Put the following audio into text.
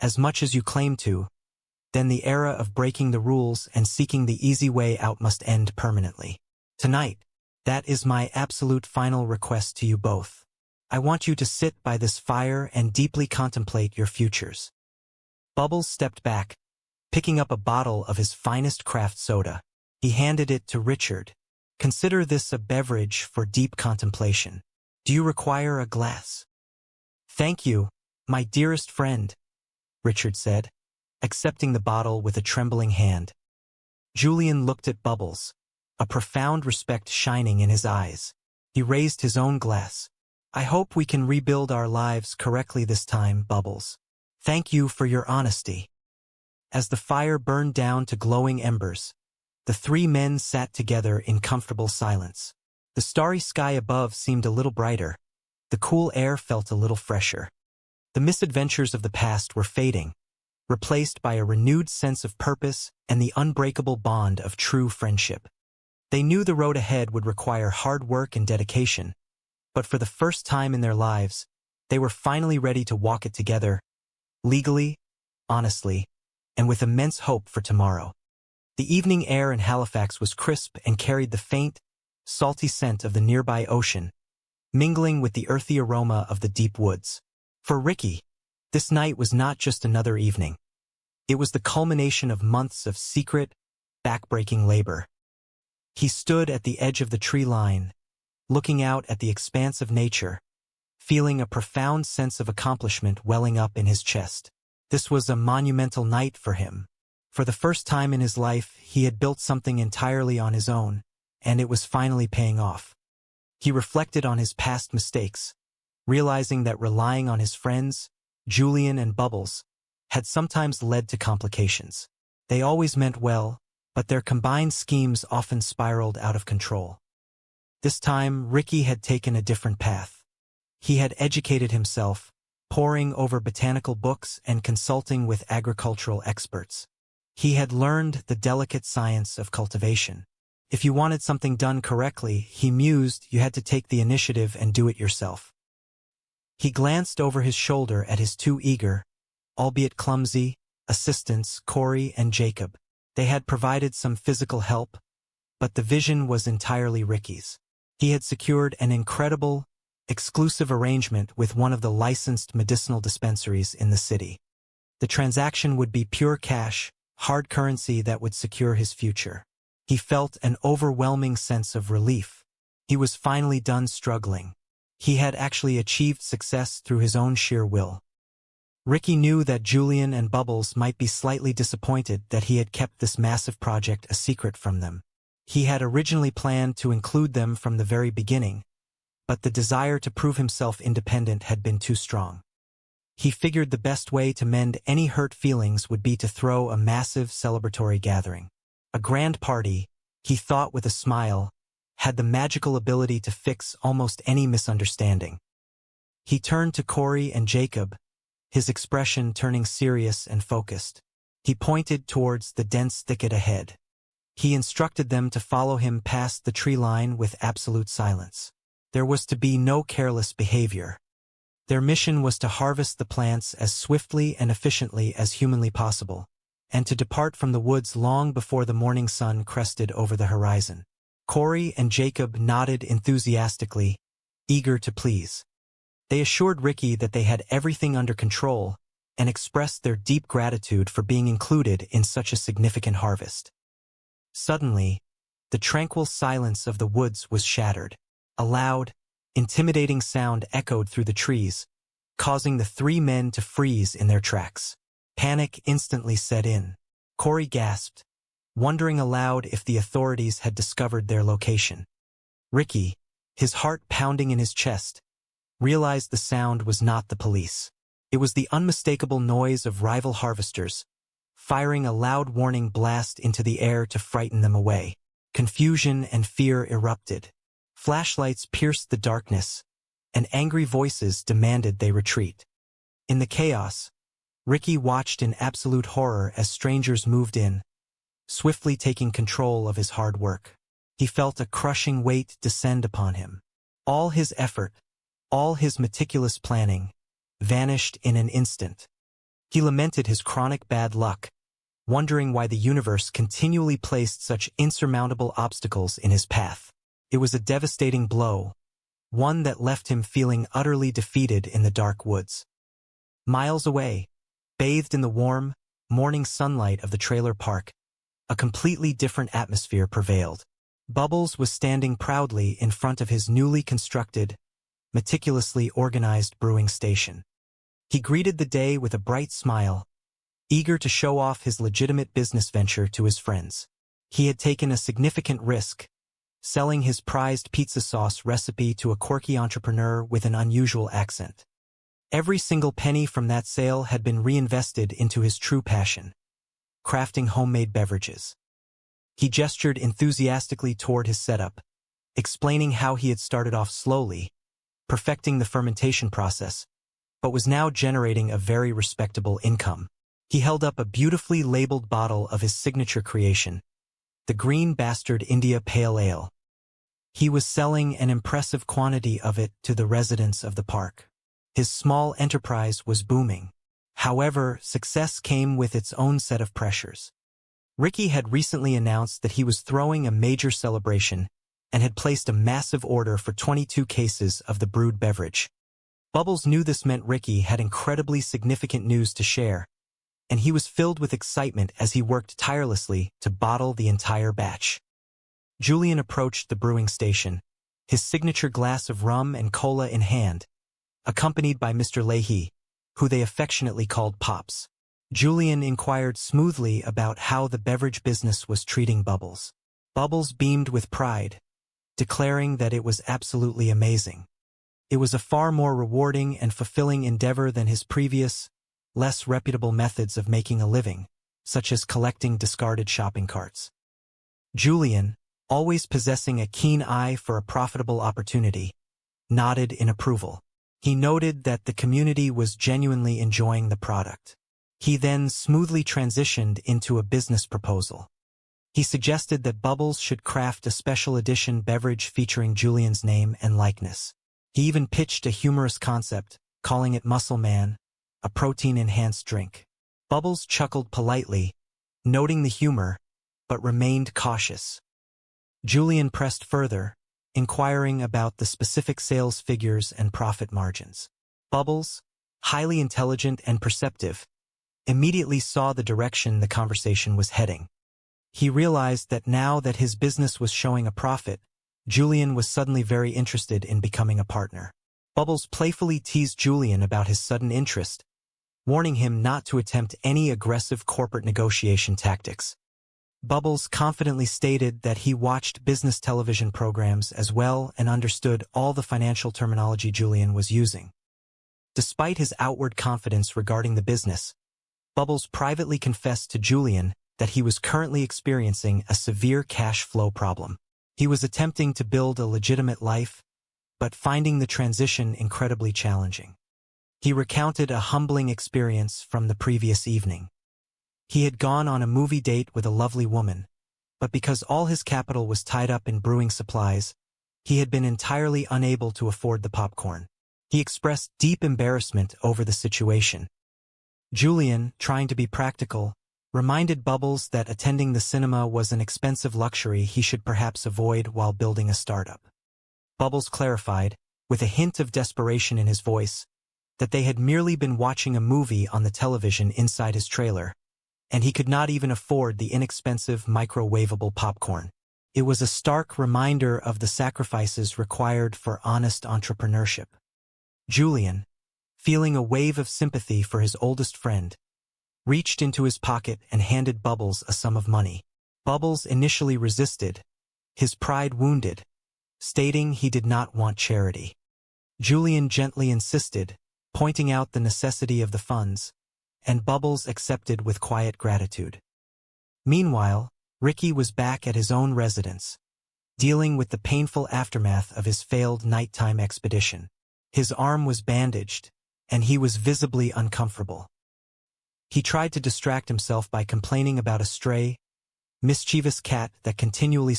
as much as you claim to, then the era of breaking the rules and seeking the easy way out must end permanently. Tonight, that is my absolute final request to you both. I want you to sit by this fire and deeply contemplate your futures. Bubbles stepped back, picking up a bottle of his finest craft soda. He handed it to Richard. Consider this a beverage for deep contemplation. Do you require a glass? Thank you, my dearest friend, Richard said, accepting the bottle with a trembling hand. Julian looked at Bubbles, a profound respect shining in his eyes. He raised his own glass. I hope we can rebuild our lives correctly this time, Bubbles. Thank you for your honesty. As the fire burned down to glowing embers, the three men sat together in comfortable silence. The starry sky above seemed a little brighter. The cool air felt a little fresher. The misadventures of the past were fading, replaced by a renewed sense of purpose and the unbreakable bond of true friendship. They knew the road ahead would require hard work and dedication, but for the first time in their lives, they were finally ready to walk it together, legally, honestly, and with immense hope for tomorrow. The evening air in Halifax was crisp and carried the faint, salty scent of the nearby ocean, mingling with the earthy aroma of the deep woods. For Ricky, this night was not just another evening. It was the culmination of months of secret, back-breaking labor. He stood at the edge of the tree line, looking out at the expanse of nature, feeling a profound sense of accomplishment welling up in his chest. This was a monumental night for him. For the first time in his life, he had built something entirely on his own, and it was finally paying off. He reflected on his past mistakes, realizing that relying on his friends, Julian and Bubbles, had sometimes led to complications. They always meant well, but their combined schemes often spiraled out of control. This time, Ricky had taken a different path. He had educated himself, poring over botanical books and consulting with agricultural experts. He had learned the delicate science of cultivation. If you wanted something done correctly, he mused, you had to take the initiative and do it yourself. He glanced over his shoulder at his two eager, albeit clumsy, assistants, Corey and Jacob. They had provided some physical help, but the vision was entirely Ricky's. He had secured an incredible, exclusive arrangement with one of the licensed medicinal dispensaries in the city. The transaction would be pure cash, hard currency that would secure his future. He felt an overwhelming sense of relief. He was finally done struggling. He had actually achieved success through his own sheer will. Ricky knew that Julian and Bubbles might be slightly disappointed that he had kept this massive project a secret from them. He had originally planned to include them from the very beginning, but the desire to prove himself independent had been too strong. He figured the best way to mend any hurt feelings would be to throw a massive celebratory gathering. A grand party, he thought with a smile, had the magical ability to fix almost any misunderstanding. He turned to Corey and Jacob, his expression turning serious and focused. He pointed towards the dense thicket ahead. He instructed them to follow him past the tree line with absolute silence. There was to be no careless behavior. Their mission was to harvest the plants as swiftly and efficiently as humanly possible, and to depart from the woods long before the morning sun crested over the horizon. Corey and Jacob nodded enthusiastically, eager to please. They assured Ricky that they had everything under control and expressed their deep gratitude for being included in such a significant harvest. Suddenly, the tranquil silence of the woods was shattered. A loud, intimidating sound echoed through the trees, causing the three men to freeze in their tracks. Panic instantly set in. Corey gasped, wondering aloud if the authorities had discovered their location. Ricky, his heart pounding in his chest, realized the sound was not the police. It was the unmistakable noise of rival harvesters, firing a loud warning blast into the air to frighten them away. Confusion and fear erupted. Flashlights pierced the darkness, and angry voices demanded they retreat. In the chaos, Ricky watched in absolute horror as strangers moved in, swiftly taking control of his hard work. He felt a crushing weight descend upon him. All his effort, all his meticulous planning, vanished in an instant. He lamented his chronic bad luck, wondering why the universe continually placed such insurmountable obstacles in his path. It was a devastating blow, one that left him feeling utterly defeated in the dark woods. Miles away, bathed in the warm, morning sunlight of the trailer park, a completely different atmosphere prevailed. Bubbles was standing proudly in front of his newly constructed, meticulously organized brewing station. He greeted the day with a bright smile, eager to show off his legitimate business venture to his friends. He had taken a significant risk, selling his prized pizza sauce recipe to a quirky entrepreneur with an unusual accent. Every single penny from that sale had been reinvested into his true passion, crafting homemade beverages. He gestured enthusiastically toward his setup, explaining how he had started off slowly, perfecting the fermentation process, but was now generating a very respectable income. He held up a beautifully labeled bottle of his signature creation, the Green Bastard India Pale Ale. He was selling an impressive quantity of it to the residents of the park. His small enterprise was booming. However, success came with its own set of pressures. Ricky had recently announced that he was throwing a major celebration and had placed a massive order for 22 cases of the brewed beverage. Bubbles knew this meant Ricky had incredibly significant news to share, and he was filled with excitement as he worked tirelessly to bottle the entire batch. Julian approached the brewing station, his signature glass of rum and cola in hand, accompanied by Mr. Leahy, who they affectionately called Pops. Julian inquired smoothly about how the beverage business was treating Bubbles. Bubbles beamed with pride, declaring that it was absolutely amazing. It was a far more rewarding and fulfilling endeavor than his previous, less reputable methods of making a living, such as collecting discarded shopping carts. Julian, always possessing a keen eye for a profitable opportunity, nodded in approval. He noted that the community was genuinely enjoying the product. He then smoothly transitioned into a business proposal. He suggested that Bubbles should craft a special edition beverage featuring Julian's name and likeness. He even pitched a humorous concept, calling it Muscle Man, a protein-enhanced drink. Bubbles chuckled politely, noting the humor, but remained cautious. Julian pressed further, inquiring about the specific sales figures and profit margins. Bubbles, highly intelligent and perceptive, immediately saw the direction the conversation was heading. He realized that now that his business was showing a profit, Julian was suddenly very interested in becoming a partner. Bubbles playfully teased Julian about his sudden interest, warning him not to attempt any aggressive corporate negotiation tactics. Bubbles confidently stated that he watched business television programs as well and understood all the financial terminology Julian was using. Despite his outward confidence regarding the business, Bubbles privately confessed to Julian that he was currently experiencing a severe cash flow problem. He was attempting to build a legitimate life, but finding the transition incredibly challenging. He recounted a humbling experience from the previous evening. He had gone on a movie date with a lovely woman, but because all his capital was tied up in brewing supplies, he had been entirely unable to afford the popcorn. He expressed deep embarrassment over the situation. Julian, trying to be practical, reminded Bubbles that attending the cinema was an expensive luxury he should perhaps avoid while building a startup. Bubbles clarified, with a hint of desperation in his voice, that they had merely been watching a movie on the television inside his trailer, and he could not even afford the inexpensive microwavable popcorn. It was a stark reminder of the sacrifices required for honest entrepreneurship. Julian, feeling a wave of sympathy for his oldest friend, reached into his pocket and handed Bubbles a sum of money. Bubbles initially resisted, his pride wounded, stating he did not want charity. Julian gently insisted, pointing out the necessity of the funds, and Bubbles accepted with quiet gratitude. Meanwhile, Ricky was back at his own residence, dealing with the painful aftermath of his failed nighttime expedition. His arm was bandaged, and he was visibly uncomfortable. He tried to distract himself by complaining about a stray, mischievous cat that continually